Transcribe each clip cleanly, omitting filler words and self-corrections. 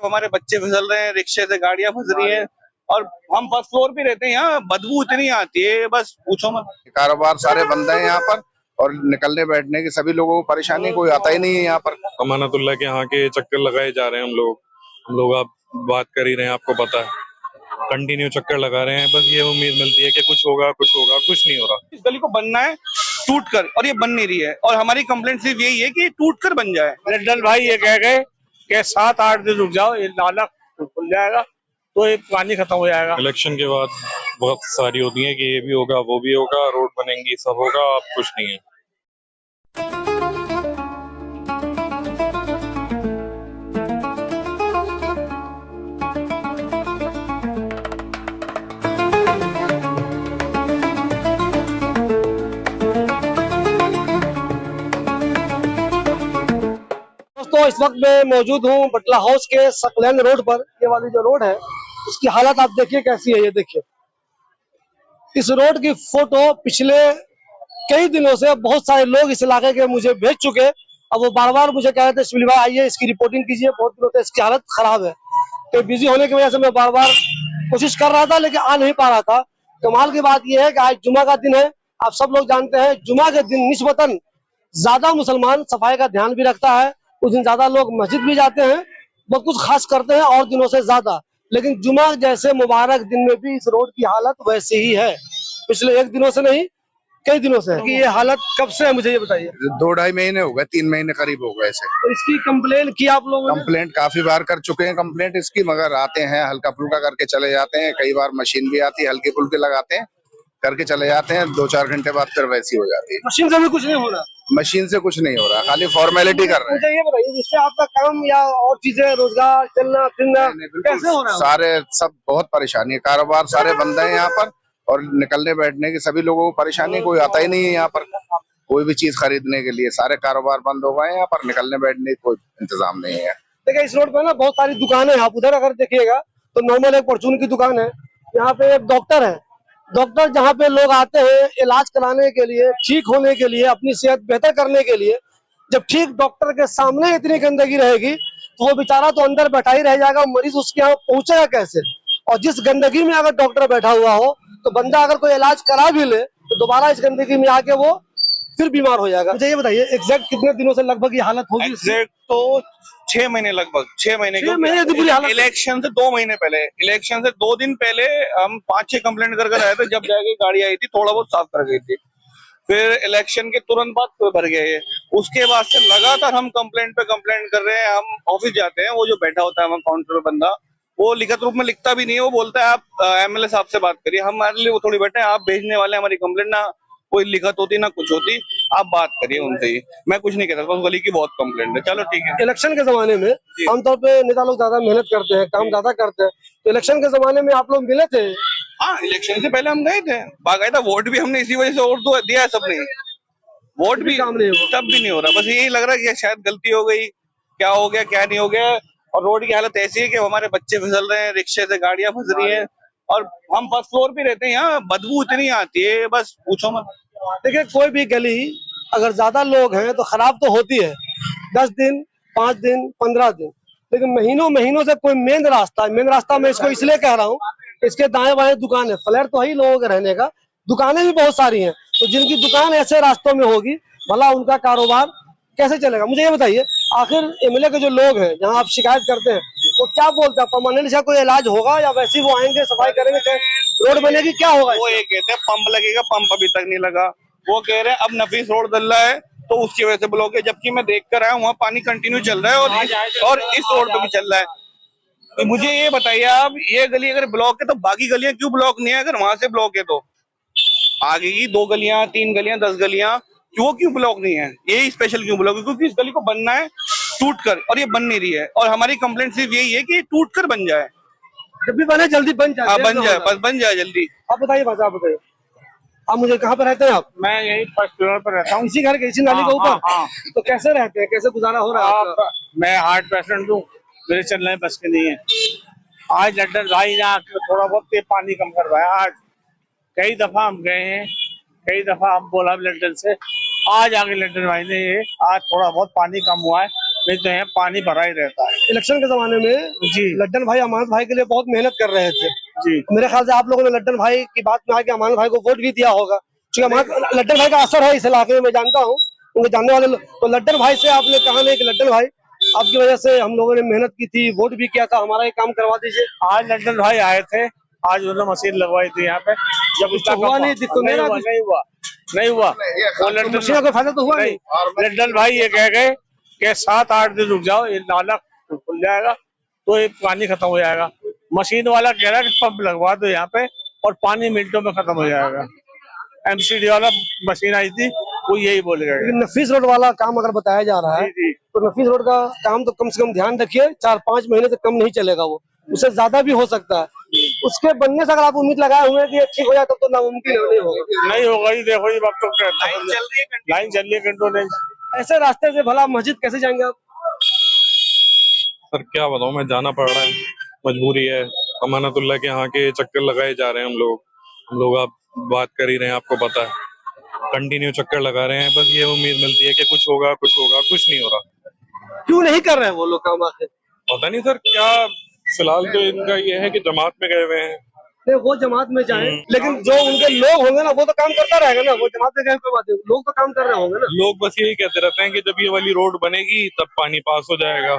हमारे बच्चे फिसल रहे हैं, रिक्शे से गाड़ियां फंस रही हैं और हम फर्स्ट फ्लोर पे रहते हैं। यहाँ बदबू इतनी आती है, बस पूछो मत। कारोबार सारे बंद हैं यहाँ पर और निकलने बैठने की सभी लोगों को परेशानी, कोई आता ही नहीं है यहाँ पर। अमानतुल्लाह के यहाँ के चक्कर लगाए जा रहे हैं हम लोग आप बात कर ही रहे हैं, आपको पता है कंटिन्यू चक्कर लगा रहे हैं। बस ये उम्मीद मिलती है कि कुछ होगा, कुछ नहीं हो रहा। इस गली को बनना है टूट कर, और ये बन नहीं रही है। और हमारी कंप्लेंट सिर्फ यही है कि टूट कर बन जाए। लड्डन भाई ये कह गए कि 7-8 दिन रुक जाओ, ये नाला खुल जाएगा तो ये पानी खत्म हो जाएगा। इलेक्शन के बाद बहुत सारी होती है कि ये भी होगा, वो भी होगा, रोड बनेंगी, सब होगा, अब कुछ नहीं है। दोस्तों, इस वक्त मैं मौजूद हूँ बटला हाउस के सकलैन रोड पर। ये वाली जो रोड है उसकी हालत आप देखिए कैसी है। ये देखिए, इस रोड की फोटो पिछले कई दिनों से बहुत सारे लोग इस इलाके के मुझे भेज चुके। अब वो बार बार मुझे कह रहे थे सुनील भाई आइए इसकी रिपोर्टिंग कीजिए, बहुत दिनों से इसकी हालत खराब है। तो बिजी होने की वजह से मैं बार बार कोशिश कर रहा था लेकिन आ नहीं पा रहा था। कमाल की बात यह है कि आज जुमा का दिन है। आप सब लोग जानते हैं जुमा के दिन निस्बतन ज्यादा मुसलमान सफाई का ध्यान भी रखता है। उस दिन ज्यादा लोग मस्जिद भी जाते हैं, बहुत कुछ खास करते हैं और दिनों से ज्यादा। लेकिन जुमा जैसे मुबारक दिन में भी इस रोड की हालत वैसे ही है, पिछले एक दिनों से नहीं कई दिनों से। कि ये हालत कब से है मुझे ये बताइए। 2-2.5 महीने हो गए, 3 महीने करीब हो गए ऐसे। तो इसकी कंप्लेन की आप लोगों ने? कंप्लेंट काफी बार कर चुके हैं कंप्लेंट इसकी, मगर आते हैं हल्का फुल्का करके चले जाते हैं। कई बार मशीन भी आती है, हल्के फुल्के लगाते हैं, करके चले जाते हैं। 2-4 घंटे बाद फिर वैसी हो जाती है। मशीन से भी कुछ नहीं हो रहा? मशीन से कुछ नहीं हो रहा, खाली फॉर्मेलिटी कर रहे हैं। मुझे ये बताइए, जिससे आपका काम या और चीजें, रोजगार, चलना फिरना कैसे हो रहा है? सारे सब बहुत परेशानी है, कारोबार सारे बंद हैं यहाँ पर और निकलने बैठने की सभी लोगों को परेशानी, कोई आता ही नहीं है यहाँ पर कोई भी चीज खरीदने के लिए। सारे कारोबार बंद हो गए हैं यहाँ पर, निकलने बैठने की कोई इंतजाम नहीं है। देखिए, इस रोड पर ना बहुत सारी दुकानें हैं। आप उधर अगर देखिएगा तो नॉर्मल एक परचून की दुकान है। यहाँ पे एक डॉक्टर है। डॉक्टर जहाँ पे लोग आते हैं इलाज कराने के लिए, ठीक होने के लिए, अपनी सेहत बेहतर करने के लिए, जब ठीक डॉक्टर के सामने इतनी गंदगी रहेगी तो वो बेचारा तो अंदर बैठा ही रह जाएगा। मरीज उसके यहाँ पहुंचेगा कैसे? और जिस गंदगी में अगर डॉक्टर बैठा हुआ हो तो बंदा अगर कोई इलाज करा भी ले तो दोबारा इस गंदगी में आके वो फिर बीमार हो जाएगा। मुझे ये बताइए एग्जैक्ट कितने दिनों से लगभग ये हालत होगी? एग्जैक्ट तो 6 महीने, लगभग 6 महीने। इलेक्शन से 2 महीने पहले, इलेक्शन से 2 दिन पहले हम 5-6 कंप्लेंट कर आए थे। जब जाके गाड़ी आई थी थोड़ा बहुत साफ कर गई थी, फिर इलेक्शन के तुरंत बाद फिर भर गए। उसके बाद से लगातार हम कंप्लेंट पे कंप्लेंट कर रहे हैं। हम ऑफिस जाते हैं, वो जो बैठा होता है वहाँ काउंटर पे बंदा, वो लिखित रूप में लिखता भी नहीं है। वो बोलता है आप एमएलए साहब से बात करिए। हमारे लिए वो थोड़ी बैठे हैं, आप भेजने वाले हमारी कंप्लेंट, ना कोई लिखत होती ना कुछ होती, आप बात करिए उनसे ही। मैं कुछ नहीं कह सकता, उस गली की बहुत कंप्लेंट है। चलो ठीक है। इलेक्शन के जमाने में आमतौर पे नेता लोग ज्यादा मेहनत करते हैं, काम ज्यादा करते हैं। तो इलेक्शन के जमाने में आप लोग मिले थे? हाँ, इलेक्शन से पहले हम गए थे, बाकायदा वोट भी हमने इसी वजह से वोट दिया है सबने। वोट भी काम नहीं हुआ, तब भी नहीं हो रहा। बस यही लग रहा है कि शायद गलती हो गई, क्या हो गया क्या नहीं हो गया। और रोड की हालत ऐसी है कि हमारे बच्चे फिसल रहे हैं, रिक्शे से गाड़ियां फंस रही हैं और हम फर्स्ट फ्लोर पे रहते हैं। यहाँ बदबू इतनी आती है, बस पूछो मत। देखिए, कोई भी गली अगर ज्यादा लोग हैं तो खराब तो होती है। 10 दिन, 5 दिन, 15 दिन, लेकिन महीनों महीनों से कोई मेन रास्ता मैं इसको इसलिए कह रहा हूँ, इसके दाएं बाएं दुकान है, फ्लैट तो है लोगों के रहने का, दुकानें भी बहुत सारी हैं। तो जिनकी दुकान ऐसे रास्तों में होगी, भला उनका कारोबार कैसे चलेगा? मुझे ये बताइए, आखिर एमएलए के जो लोग हैं जहाँ आप शिकायत करते हैं वो क्या बोलते हैं? परमानेंट से कोई इलाज होगा या वैसे ही वो आएंगे, सफाई करेंगे, रोड बनेगी, क्या होगा? वो ये कहते हैं पंप लगेगा, पंप अभी तक नहीं लगा। वो कह रहे हैं अब नफीस रोड डल रहा है तो उसकी वजह से ब्लॉक है, जबकि मैं देख कर आया वहाँ पानी कंटिन्यू चल रहा है और इस रोड पे भी चल रहा है। तो मुझे ये बताइए आप, ये गली अगर ब्लॉक है तो बाकी गलियां क्यों ब्लॉक नहीं है? अगर वहां से ब्लॉक है तो आगे की 2 गलियां, 3 गलियां, 10 गलियां क्यों ब्लॉक नहीं है? यही स्पेशल क्यों ब्लॉक है? क्योंकि इस गली को बनना है टूट कर, और ये बन नहीं रही है। और हमारी कंप्लेंट सिर्फ यही है कि टूट कर बन जाए, जब भी बने जल्दी बन जाए। बस बन जाए जल्दी। आप बताइए भाई, आप बताइए, आप मुझे कहाँ पे रहते हैं आप? मैं यही फर्स्ट फ्लोर पर रहता हूँ, इसी घर के, इसी नाली के ऊपर? हाँ। तो कैसे रहते हैं, कैसे गुजारा हो रहा है? मैं हार्ट पेशेंट हूँ, मेरे चलने बस के नहीं है। आज लड्डन भाई यहाँ थोड़ा बहुत पानी कम करवाया। आज कई दफा हम गए हैं, कई दफा हम बोला लड्डन से, आज आगे लड्डन भाई ने ये आज थोड़ा बहुत पानी कम हुआ है नहीं तो यहाँ पानी भरा ही रहता है। इलेक्शन के जमाने में जी लड्डन भाई अमानत भाई के लिए बहुत मेहनत कर रहे थे। जी मेरे ख्याल से आप लोगों ने लड्डन भाई की बात में आके अमानत भाई को वोट भी दिया होगा, क्योंकि लड्डन भाई का असर है इस इलाके में, मैं जानता हूँ उनके जानने वाले लोग। तो लड्डन भाई से आपने कहा नहीं कि लड्डन भाई आपकी वजह से हम लोगों ने मेहनत की थी, वोट भी किया था, हमारा ये काम करवा दीजिए। आज लड्डन भाई आए थे, आज उन्होंने मशीन लगवाई थी यहाँ पे। जब तो हुआ नहीं, दिक्कत नहीं हुआ वो लड्डन मशीन का फायदा तो हुआ नहीं। लड्डन भाई ये कह गए कि 7-8 दिन रुक जाओ, ये नाला खुल जाएगा तो ये पानी खत्म हो जाएगा। मशीन वाला कह रहा है कि पंप लगवा दो यहाँ पे और पानी मिनटों में खत्म हो जाएगा। एमसीडी वाला मशीन आई थी, वो यही बोल गए। लेकिन नफीस रोड वाला काम अगर बताया जा रहा है तो नफीस रोड का काम तो कम से कम ध्यान रखिए, 4-5 महीने से कम नहीं चलेगा, वो उससे ज्यादा भी हो सकता है। उसके बनने से अगर आप उम्मीद लगाए हुए हैं कि ठीक हो जाए तब तो नामुमकिन नहीं होगा। नहीं होगा ही, देखो ये वक्त तो लाइन चल रही है कंट्रोल। ऐसे रास्ते से भला मस्जिद कैसे जाएंगे आप? सर क्या बताऊं, मैं जाना पड़ रहा है, मजबूरी है। अमानतुल्लाह के यहाँ के चक्कर लगाए जा रहे हैं हम लोग आप बात कर ही रहे हैं, आपको पता है, कंटिन्यू चक्कर लगा रहे हैं। बस ये उम्मीद मिलती है कि कुछ होगा, कुछ नहीं हो रहा। क्यों नहीं कर रहे हैं वो लोग काम आखिर? पता नहीं सर क्या, फिलहाल तो इनका ये है कि जमात में गए हुए हैं। नहीं, वो जमात में जाए, लेकिन जो उनके लोग होंगे ना वो तो काम करता रहेगा ना, वो जमात में गए कोई बात नहीं, लोग तो काम कर रहे होंगे ना। लोग बस यही कहते रहते हैं कि जब ये वाली रोड बनेगी तब पानी पास हो जाएगा।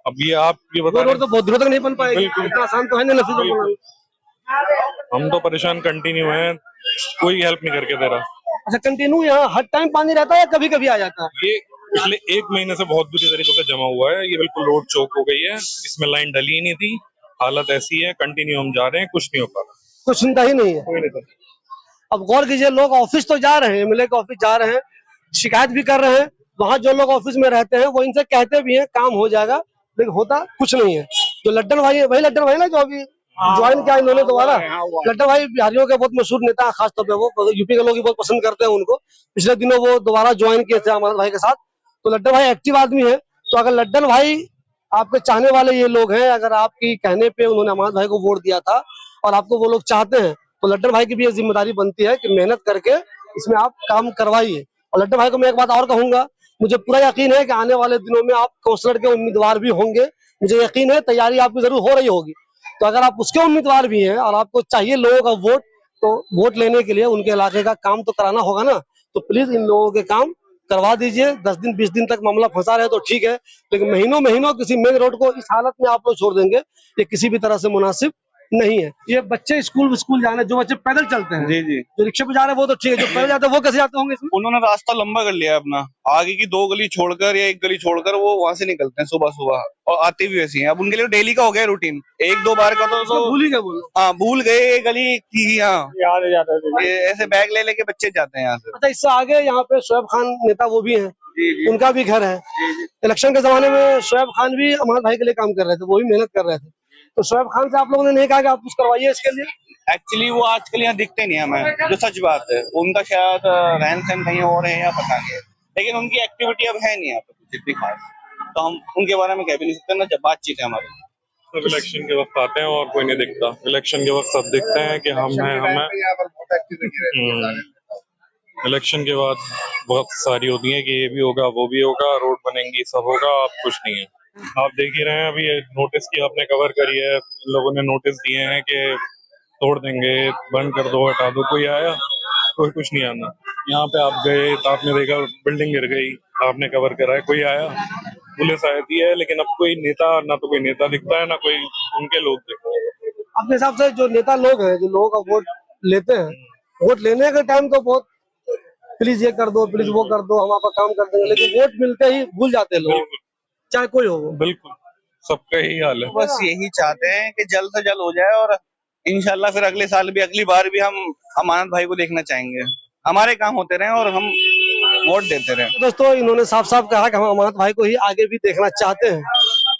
अब ये आप ये वो बता रोड तो बहुत दूर तक नहीं बन पाएगी, इतना आसान तो है नहीं नफीस रोड बनाना। हम तो परेशान कंटिन्यू हैं, कोई हेल्प नहीं करके दे रहा। अच्छा, कंटिन्यू यहाँ हर टाइम पानी रहता है या कभी कभी आ जाता है? ये पिछले 1 महीने से बहुत बुरी तरीके से जमा हुआ है, ये बिल्कुल रोड चौक हो गई है, इसमें लाइन डली ही नहीं थी। हालत ऐसी है, कंटिन्यू हम जा रहे हैं, कुछ नहीं हो पा रहा, कुछ चिंता ही नहीं है। कोई नहीं था। अब गौर कीजिए, लोग ऑफिस तो जा रहे हैं, एमएलए के ऑफिस जा रहे हैं, शिकायत भी कर रहे हैं, वहाँ जो लोग ऑफिस में रहते हैं वो इनसे कहते भी हैं काम हो जाएगा, लेकिन होता कुछ नहीं है। जो लड्डन भाई है, वही लड्डन भाई ना जो अभी ज्वाइन किया इन्होंने दोबारा। लड्डन भाई बिहारियों के बहुत मशहूर नेता, खासतौर पे वो यूपी के लोग भी बहुत पसंद करते हैं उनको। पिछले दिनों वो दोबारा ज्वाइन किए थे अमर भाई के साथ। तो लड्डन भाई एक्टिव आदमी है। तो अगर लड्डन भाई आपके चाहने वाले ये लोग हैं, अगर आपकी कहने पे उन्होंने अमानत भाई को वोट दिया था और आपको वो लोग चाहते हैं, तो लड्डन भाई की भी ये जिम्मेदारी बनती है कि मेहनत करके इसमें आप काम करवाइए। और लड्डन भाई को मैं एक बात और कहूंगा, मुझे पूरा यकीन है कि आने वाले दिनों में आप काउंसलर के उम्मीदवार भी होंगे, मुझे यकीन है, तैयारी आपकी जरूर हो रही होगी। तो अगर आप उसके उम्मीदवार भी हैं और आपको चाहिए लोगों का वोट, तो वोट लेने के लिए उनके इलाके का काम तो कराना होगा ना। तो प्लीज इन लोगों के काम करवा दीजिए। 10 दिन 20 दिन तक मामला फंसा रहे तो ठीक है, लेकिन महीनों महीनों किसी मेन रोड को इस हालत में आप लोग छोड़ देंगे, ये किसी भी तरह से मुनासिब नहीं है। ये बच्चे स्कूल जाने, जो बच्चे पैदल चलते हैं, जी जी, जो रिक्शे पे जा रहे हैं वो तो ठीक है, जो पैदल जाते हैं वो कैसे जाते होंगे इसमें? उन्होंने रास्ता लंबा कर लिया अपना, आगे की 2 गली छोड़कर या 1 गली छोड़कर वो वहां से निकलते हैं सुबह सुबह, और आते भी वैसी हैं। अब उनके लिए डेली का हो गया रूटीन, 1-2 बार का तो भूल ही गए बोलो। हाँ भूल गए, ये गली की याद जाता है। ये ऐसे बैग ले लेके बच्चे जाते हैं यहाँ से। अच्छा, इससे आगे यहाँ पे शोएब खान नेता वो भी हैं, जी जी उनका भी घर है। इलेक्शन के जमाने में शोएब खान भी अमानत भाई के लिए काम कर रहे थे, वो भी मेहनत कर रहे थे। तो शोएब खान से आप लोगों ने नहीं कहा कि आप कुछ करवाइए इसके लिए? एक्चुअली वो आजकल यहाँ दिखते नहीं हमें, जो सच बात है। उनका शायद रहन सहन कहीं और है या पता नहीं है, लेकिन उनकी एक्टिविटी अब है नहीं यहाँ पे कुछ इतनी खास, तो हम उनके बारे में कह भी नहीं सकते ना, जब बातचीत है हमारी। सब इलेक्शन के वक्त आते हैं और कोई नहीं दिखता। इलेक्शन के वक्त सब दिखते हैं कि हम हैं, यहाँ पर बहुत एक्टिविटी रहती है। इलेक्शन के बाद बहुत सारी होती है कि ये भी होगा, वो भी होगा, रोड बनेंगी, सब होगा, अब कुछ नहीं है। आप देख ही रहे हैं, अभी नोटिस की आपने कवर करी है, इन लोगों ने नोटिस दिए हैं कि तोड़ देंगे, बंद कर दो, हटा दो, कोई आया? कोई कुछ नहीं आना। यहाँ पे आप गए तो आपने देखा बिल्डिंग गिर गई, आपने कवर करा है, कोई आया? पुलिस आई थी है, लेकिन अब कोई नेता, ना तो कोई नेता दिखता है, ना कोई उनके लोग दिखते हैं। अपने हिसाब से जो नेता लोग हैं, जो लोगों का वोट लेते हैं, वोट लेने के टाइम तो बहुत प्लीज ये कर दो, प्लीज वो कर दो, हम आपका काम कर देंगे, लेकिन वोट मिलते ही भूल जाते हैं लोग, चाहे कोई हो। बिल्कुल सबका यही हाल है। बस यही चाहते हैं कि जल्द से जल्द हो जाए, और इंशाल्लाह फिर अगले साल भी, अगली बार भी हम अमानत भाई को देखना चाहेंगे, हमारे काम होते रहे और हम वोट देते रहे। दोस्तों, इन्होंने साफ साफ कहा कि हम अमानत भाई को ही आगे भी देखना चाहते हैं,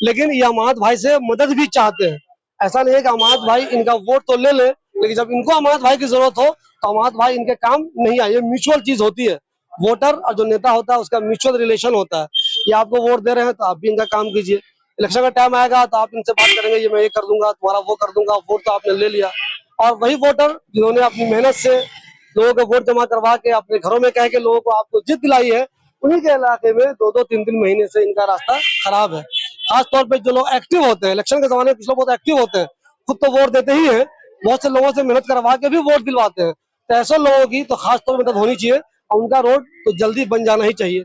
लेकिन ये अमानत भाई से मदद भी चाहते हैं। ऐसा नहीं है कि अमानत भाई इनका वोट तो ले ले, लेकिन जब इनको अमानत भाई की जरूरत हो तो अमानत भाई इनके काम नहीं आए। ये म्यूचुअल चीज होती है, वोटर और जो नेता होता है उसका म्यूचुअल रिलेशन होता है। ये आपको वोट दे रहे हैं तो आप भी इनका काम कीजिए, इलेक्शन का टाइम आएगा तो आप इनसे बात करेंगे, ये मैं ये कर दूंगा, तुम्हारा वो कर दूंगा, वोट तो आपने ले लिया। और वही वोटर जिन्होंने अपनी मेहनत से लोगों को वोट जमा करवा के अपने घरों में कह के लोगों को आपको जीत दिलाई है, उन्हीं के इलाके में 2-2, 3-3 महीने से इनका रास्ता खराब है। खास तौर पे जो लोग एक्टिव होते हैं, इलेक्शन के जमाने में कुछ लोग बहुत एक्टिव होते हैं, खुद तो वोट देते ही हैं, बहुत से लोगों से मेहनत करवा के भी वोट दिलवाते हैं। तो ऐसे लोगों की तो खास तौर पर मदद होनी चाहिए और उनका रोड तो जल्दी बन जाना ही चाहिए।